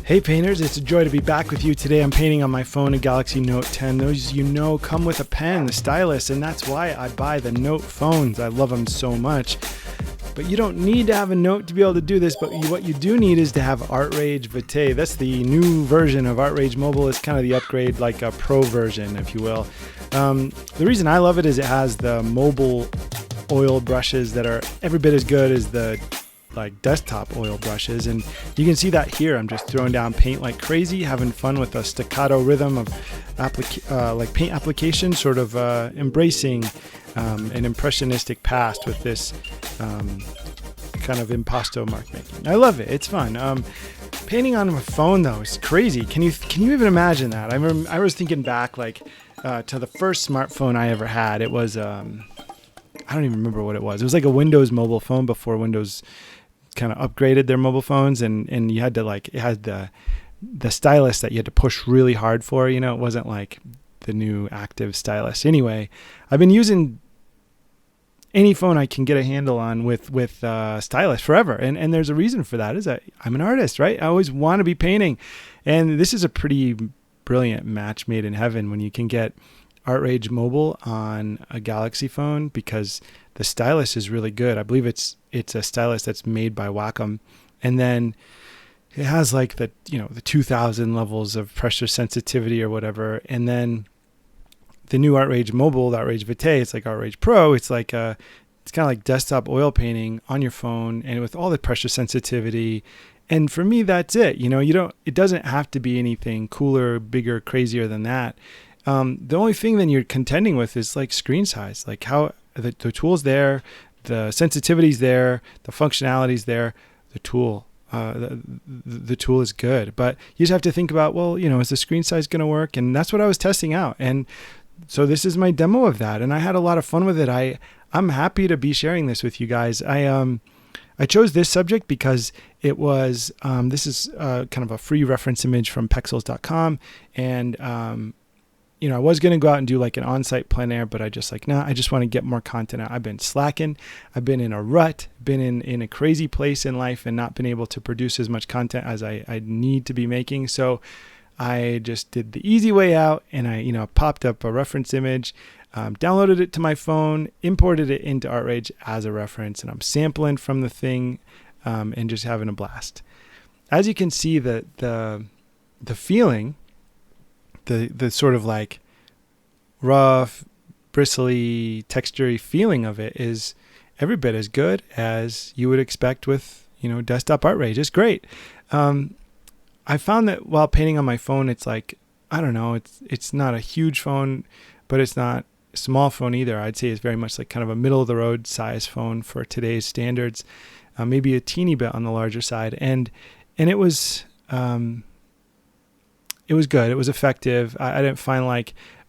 Hey painters, it's a joy to be back with you today. I'm painting on my phone, a Galaxy Note 10. Those you know come with a pen, the Stylus, and that's why I buy the Note phones. I love them so much. But you don't need to have a Note to be able to do this, but what you do need is to have ArtRage Vitae. That's the new version of ArtRage Mobile. It's kind of the upgrade, like a pro version, if you will. The reason I love it is it has the mobile oil brushes that are every bit as good as the desktop oil brushes, and you can see that here. I'm just throwing down paint like crazy, having fun with a staccato rhythm of paint application, sort of embracing an impressionistic past with this kind of impasto mark making. I love it. It's fun. Painting on a phone though is crazy. Can you even imagine that? I was thinking back to the first smartphone I ever had. It was I don't even remember what it was. It was like a Windows mobile phone before Windows kind of upgraded their mobile phones, and you had to it had the stylus that you had to push really hard for. It wasn't like the new active stylus. Anyway, I've been using any phone I can get a handle on with stylus forever, and there's a reason for that. Is that I'm an artist, right? I always want to be painting, and this is a pretty brilliant match made in heaven when you can get ArtRage Mobile on a Galaxy phone, because the stylus is really good. I believe it's a stylus that's made by Wacom, and then it has the 2000 levels of pressure sensitivity or whatever. And then the new ArtRage Mobile, the ArtRage Vitae, it's like ArtRage Pro. It's kind of like desktop oil painting on your phone, and with all the pressure sensitivity. And for me, that's it. It doesn't have to be anything cooler, bigger, crazier than that. The only thing then you're contending with is screen size, how the tool's there, the sensitivity's there, the functionality's there, the tool is good, but you just have to think about, is the screen size going to work? And that's what I was testing out. And so this is my demo of that, and I had a lot of fun with it. I'm happy to be sharing this with you guys. I chose this subject because it was, this is kind of a free reference image from pexels.com, and I was going to go out and do an on-site plein air, but I just I just want to get more content out. I've been slacking. I've been in a rut, been in a crazy place in life, and not been able to produce as much content as I need to be making. So I just did the easy way out, and I popped up a reference image, downloaded it to my phone, imported it into ArtRage as a reference, and I'm sampling from the thing and just having a blast. As you can see, the feeling, the sort of rough, bristly, textury feeling of it is every bit as good as you would expect with desktop ArtRage. It's great. I found that while painting on my phone, it's I don't know, it's not a huge phone, but it's not a small phone either. I'd say it's very much kind of a middle of the road size phone for today's standards, maybe a teeny bit on the larger side, and it was good. It was effective. I didn't find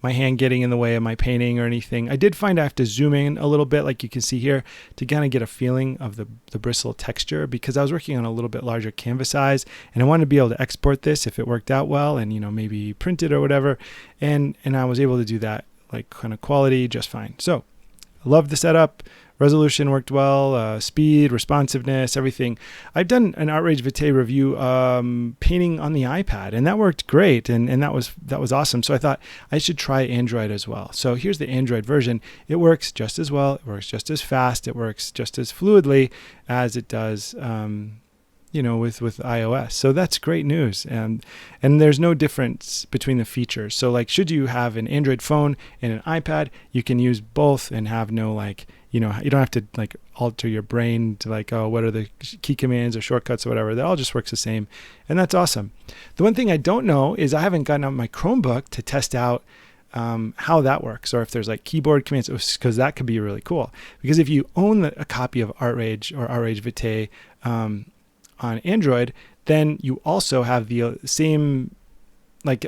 my hand getting in the way of my painting or anything. I did find I have to zoom in a little bit, like you can see here, to kind of get a feeling of the bristle texture, because I was working on a little bit larger canvas size, and I wanted to be able to export this if it worked out well, and maybe print it or whatever. And I was able to do that kind of quality just fine. So I love the setup. Resolution worked well, speed, responsiveness, everything. I've done an ArtRage Vitae review painting on the iPad, and that worked great, and that was awesome. So I thought I should try Android as well. So here's the Android version. It works just as well. It works just as fast. It works just as fluidly as it does with iOS. So that's great news. And there's no difference between the features. So should you have an Android phone and an iPad, you can use both and have no you don't have to alter your brain to what are the key commands or shortcuts or whatever. That all just works the same. And that's awesome. The one thing I don't know is I haven't gotten out my Chromebook to test out how that works, or if there's keyboard commands, because that could be really cool. Because if you own a copy of ArtRage or ArtRage Vitae on Android, then you also have the same,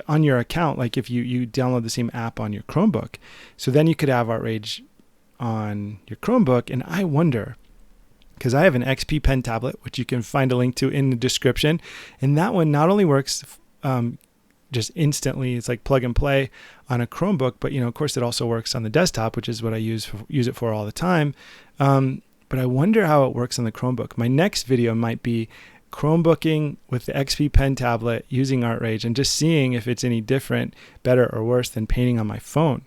on your account, if you download the same app on your Chromebook. So then you could have ArtRage on your Chromebook. And I wonder, because I have an XP pen tablet, which you can find a link to in the description, and that one not only works just instantly, it's plug and play on a Chromebook, but of course it also works on the desktop, which is what I use it for all the time. But I wonder how it works on the Chromebook. My next video might be Chromebooking with the XP Pen tablet using ArtRage and just seeing if it's any different, better, or worse than painting on my phone.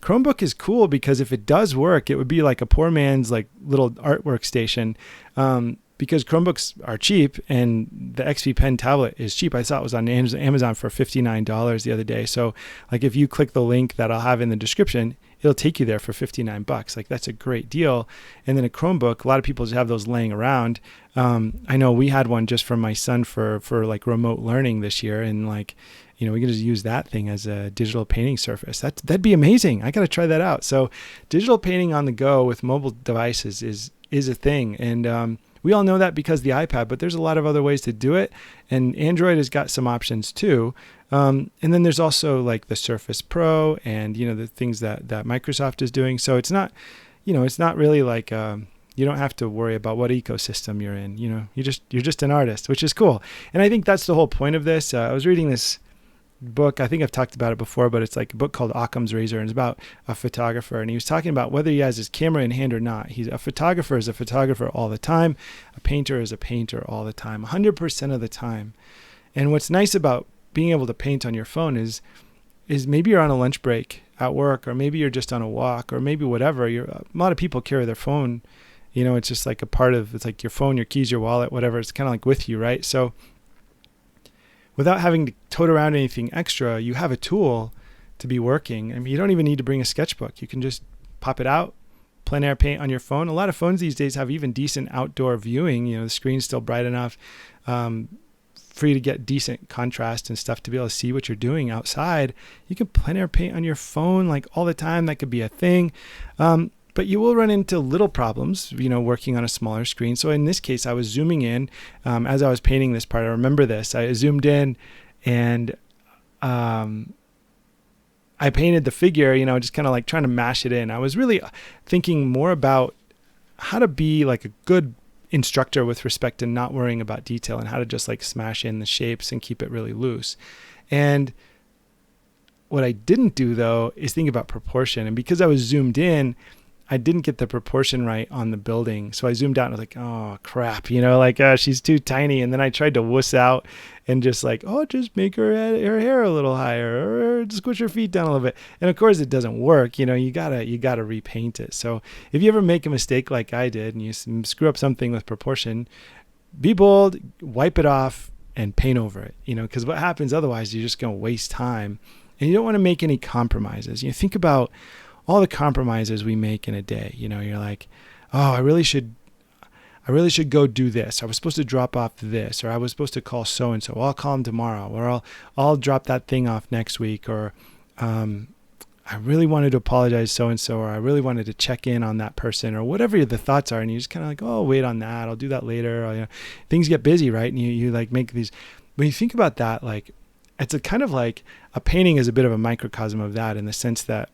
Chromebook is cool because if it does work, it would be like a poor man's like little art workstation, because Chromebooks are cheap and the XP Pen tablet is cheap. I saw it was on Amazon for $59 the other day. So like if you click the link that I'll have in the description, it'll take you there for $59. Like that's a great deal. And then a Chromebook, a lot of people just have those laying around. I know we had one just for my son for like remote learning this year, and like, we can just use that thing as a digital painting surface. That'd be amazing. I got to try that out. So digital painting on the go with mobile devices is a thing. And we all know that because the iPad, but there's a lot of other ways to do it. And Android has got some options too. And then there's also like the Surface Pro and, the things that Microsoft is doing. So it's not, it's not really like, you don't have to worry about what ecosystem you're in. You're just an artist, which is cool. And I think that's the whole point of this. I was reading this book. I think I've talked about it before, but it's like a book called Occam's Razor, and it's about a photographer. And he was talking about whether he has his camera in hand or not. A photographer is a photographer all the time. A painter is a painter all the time, 100% of the time. And what's nice about being able to paint on your phone is maybe you're on a lunch break at work, or maybe you're just on a walk, or maybe whatever. A lot of people carry their phone. It's just like it's like your phone, your keys, your wallet, whatever. It's kind of like with you, right? So without having to tote around anything extra, you have a tool to be working. I mean, you don't even need to bring a sketchbook. You can just pop it out, plein air paint on your phone. A lot of phones these days have even decent outdoor viewing. The screen's still bright enough for you to get decent contrast and stuff to be able to see what you're doing outside. You can plein air paint on your phone like all the time. That could be a thing. But you will run into little problems, working on a smaller screen. So in this case, I was zooming in as I was painting this part. I remember this. I zoomed in and I painted the figure, just kind of like trying to mash it in. I was really thinking more about how to be like a good instructor with respect to not worrying about detail, and how to just like smash in the shapes and keep it really loose. And what I didn't do though is think about proportion. And because I was zoomed in, I didn't get the proportion right on the building. So I zoomed out and I was like, oh crap, she's too tiny. And then I tried to wuss out and just like, just make her hair a little higher, or just squish her feet down a little bit. And of course it doesn't work. You gotta repaint it. So if you ever make a mistake like I did and you screw up something with proportion, be bold, wipe it off and paint over it, because what happens otherwise, you're just going to waste time, and you don't want to make any compromises. Think about all the compromises we make in a day. You're like, I really should go do this. I was supposed to drop off this, or I was supposed to call so-and-so. Well, I'll call him tomorrow, or I'll drop that thing off next week. Or I really wanted to apologize so-and-so, or I really wanted to check in on that person, or whatever the thoughts are. And you just kind of like, I'll wait on that. I'll do that later. Or, things get busy, right? And you like make these, when you think about that, like it's a kind of like a painting is a bit of a microcosm of that, in the sense that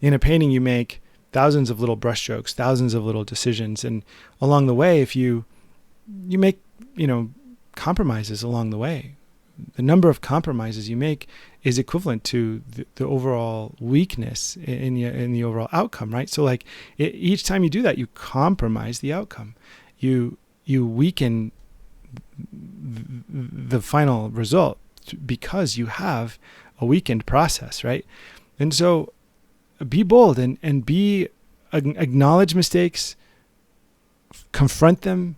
in a painting, you make thousands of little brushstrokes, thousands of little decisions. And along the way, if you make, compromises along the way, the number of compromises you make is equivalent to the overall weakness in the overall outcome, right? So like each time you do that, you compromise the outcome. You weaken the final result because you have a weakened process, right? And so be bold and acknowledge mistakes, confront them,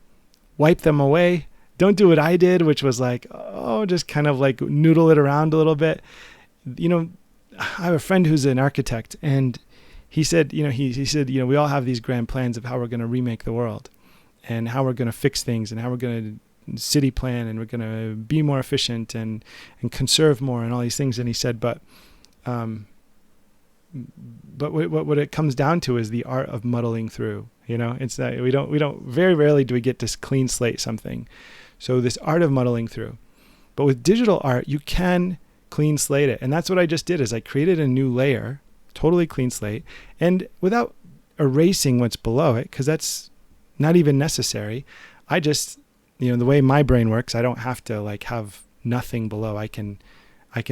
wipe them away. Don't do what I did, which was like, just kind of like noodle it around a little bit. I have a friend who's an architect, and he said, he said, we all have these grand plans of how we're going to remake the world, and how we're going to fix things, and how we're going to city plan, and we're going to be more efficient and conserve more, and all these things. And he said, but what it comes down to is the art of muddling through. It's that we don't very rarely do we get to clean slate something. So this art of muddling through. But with digital art, you can clean slate it. And that's what I just did, is I created a new layer, totally clean slate, and without erasing what's below it, because that's not even necessary. I just, the way my brain works, I don't have to like have nothing below. I can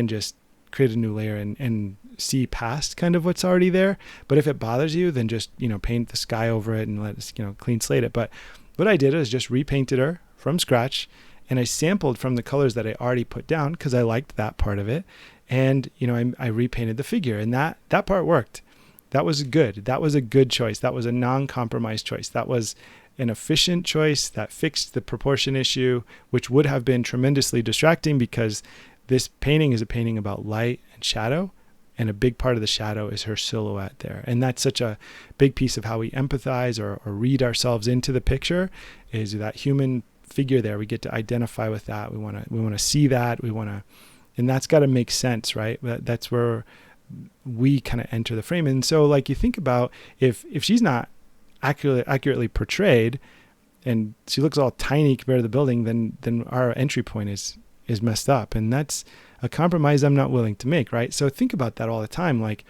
just create a new layer and see past kind of what's already there. But if it bothers you, then just, paint the sky over it and let us, clean slate it. But what I did is just repainted her from scratch, and I sampled from the colors that I already put down because I liked that part of it. And, I repainted the figure, and that part worked. That was good. That was a good choice. That was a non-compromise choice. That was an efficient choice that fixed the proportion issue, which would have been tremendously distracting because this painting is a painting about light and shadow, and a big part of the shadow is her silhouette there. And that's such a big piece of how we empathize or read ourselves into the picture, is that human figure there. We get to identify with that. We want to see that. And that's got to make sense, right? That's where we kind of enter the frame. And so, like, you think about if she's not accurately portrayed, and she looks all tiny compared to the building, then our entry point is messed up, and that's a compromise I'm not willing to make, right? So think about that all the time. Like,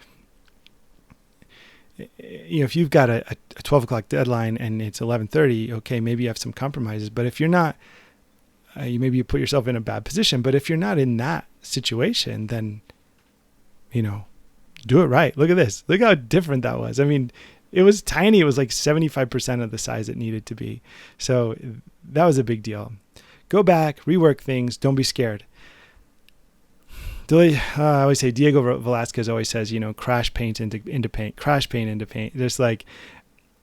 if you've got a 12 o'clock deadline and it's 11:30, okay, maybe you have some compromises. But if you're not, maybe you put yourself in a bad position. But if you're not in that situation, then, do it right. Look at this. Look how different that was. I mean, it was tiny. It was like 75% of the size it needed to be. So that was a big deal. Go back, rework things. Don't be scared. I always say, Diego Velasquez always says, crash paint into paint, crash paint into paint. Just like,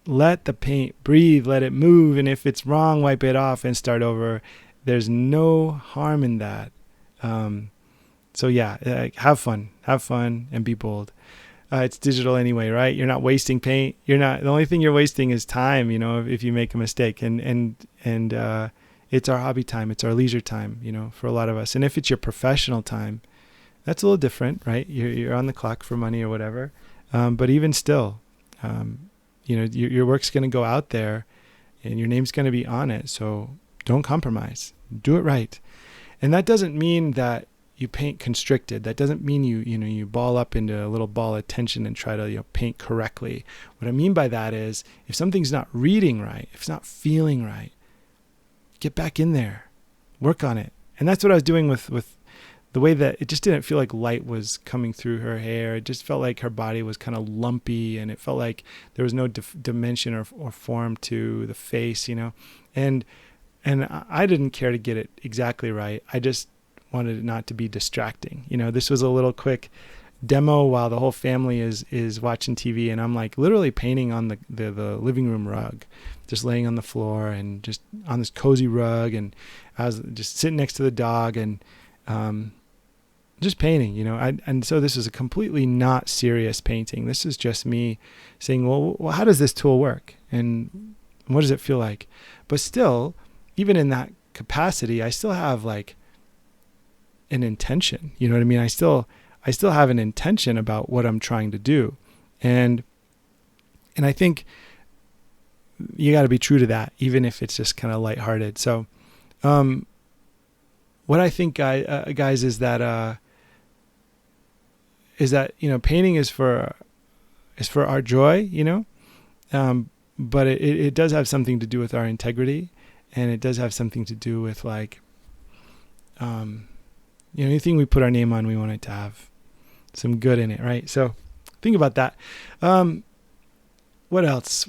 let the paint breathe, let it move. And if it's wrong, wipe it off and start over. There's no harm in that. So yeah, have fun and be bold. It's digital anyway, right? You're not wasting paint. The only thing you're wasting is time, if you make a mistake, and it's our hobby time. It's our leisure time, for a lot of us. And if it's your professional time, that's a little different, right? You're on the clock for money or whatever. But even still, your work's going to go out there and your name's going to be on it. So don't compromise. Do it right. And that doesn't mean that you paint constricted. That doesn't mean you ball up into a little ball of tension and try to paint correctly. What I mean by that is, if something's not reading right, if it's not feeling right, get back in there, work on it. And that's what I was doing with the way that it just didn't feel like light was coming through her hair. It just felt like her body was kind of lumpy, and it felt like there was no dimension or form to the face, and I didn't care to get it exactly right. I just wanted it not to be distracting. This was a little quick demo while the whole family is watching TV, and I'm like literally painting on the living room rug, just laying on the floor and just on this cozy rug, and I was just sitting next to the dog and just painting, and so this is a completely not serious painting. This is just me saying, well, how does this tool work? And what does it feel like? But still, even in that capacity, I still have like an intention, you know what I mean? I still have an intention about what I'm trying to do. And I think you got to be true to that, even if it's just kind of lighthearted. So, what I think, guys, is that painting is for our joy, but it does have something to do with our integrity, and it does have something to do with like, anything we put our name on, we want it to have some good in it, right? So think about that. What else?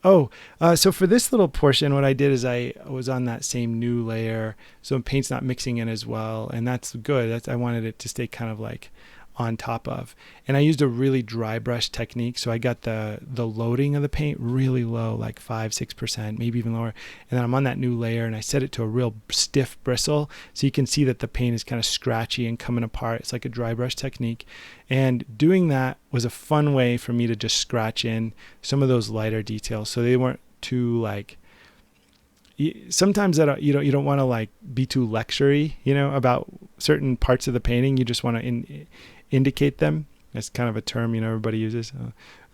Oh, so for this little portion, what I did is I was on that same new layer, so paint's not mixing in as well, and that's good. I wanted it to stay kind of like on top of. And I used a really dry brush technique, so I got the loading of the paint really low, like 5-6%, maybe even lower. And then I'm on that new layer, and I set it to a real stiff bristle, so you can see that the paint is kind of scratchy and coming apart. It's like a dry brush technique. And doing that was a fun way for me to just scratch in some of those lighter details, so they weren't too like, sometimes that you don't want to like be too lectury, about certain parts of the painting. You just want to indicate them. That's kind of a term, everybody uses.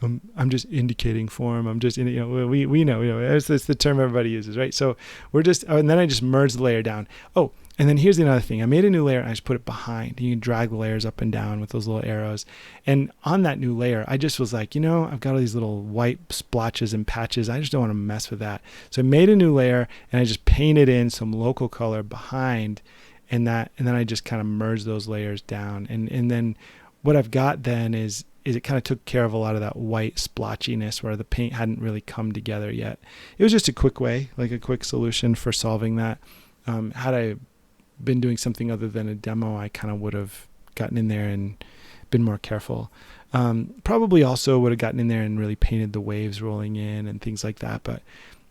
I'm just indicating form. I'm just, we know, it's the term everybody uses, right? So and then I just merged the layer down. Oh, and then here's another thing. I made a new layer and I just put it behind. You can drag the layers up and down with those little arrows. And on that new layer, I just was like, I've got all these little white splotches and patches. I just don't want to mess with that. So I made a new layer and I just painted in some local color behind, and then I just kind of merged those layers down. And then what I've got then is is it kind of took care of a lot of that white splotchiness where the paint hadn't really come together yet. It was just a quick way, like a quick solution for solving that. Had I been doing something other than a demo, I kind of would have gotten in there and been more careful. Probably also would have gotten in there and really painted the waves rolling in and things like that, but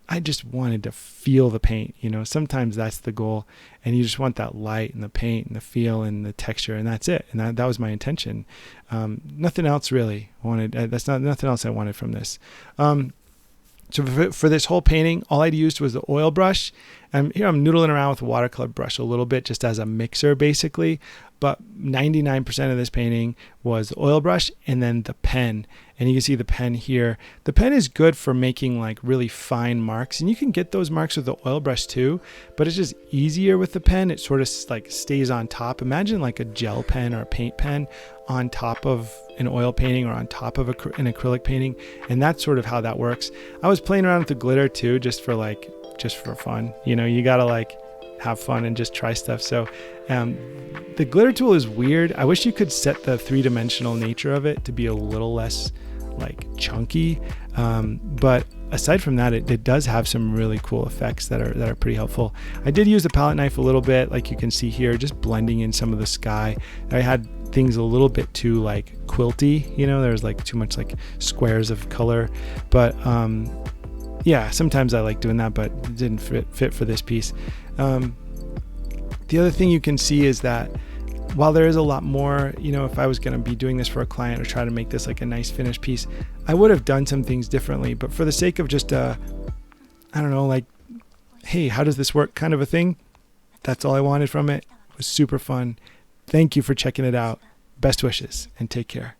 I just wanted to feel the paint. Sometimes that's the goal, and you just want that light and the paint and the feel and the texture, and that's it. And that was my intention. Nothing else really wanted. Nothing else I wanted from this. So for this whole painting, all I'd used was the oil brush. And here I'm noodling around with a watercolor brush a little bit, just as a mixer basically. But 99% of this painting was the oil brush and then the pen. And you can see the pen here. The pen is good for making like really fine marks. And you can get those marks with the oil brush too, but it's just easier with the pen. It sort of like stays on top. Imagine like a gel pen or a paint pen on top of an oil painting or on top of an acrylic painting. And that's sort of how that works. I was playing around with the glitter too, just for fun. You gotta like have fun and just try stuff. So the glitter tool is weird. I wish you could set the three-dimensional nature of it to be a little less like chunky. But aside from that, it does have some really cool effects that are pretty helpful. I did use the palette knife a little bit, like you can see here, just blending in some of the sky. I had things a little bit too like quilty, there's like too much like squares of color, but yeah, sometimes I like doing that, but it didn't fit for this piece. The other thing you can see is that while there is a lot more, if I was going to be doing this for a client or try to make this like a nice finished piece, I would have done some things differently. But for the sake of just I don't know, like, hey, how does this work kind of a thing, that's all I wanted from it. It was super fun. Thank you for checking it out. Best wishes and take care.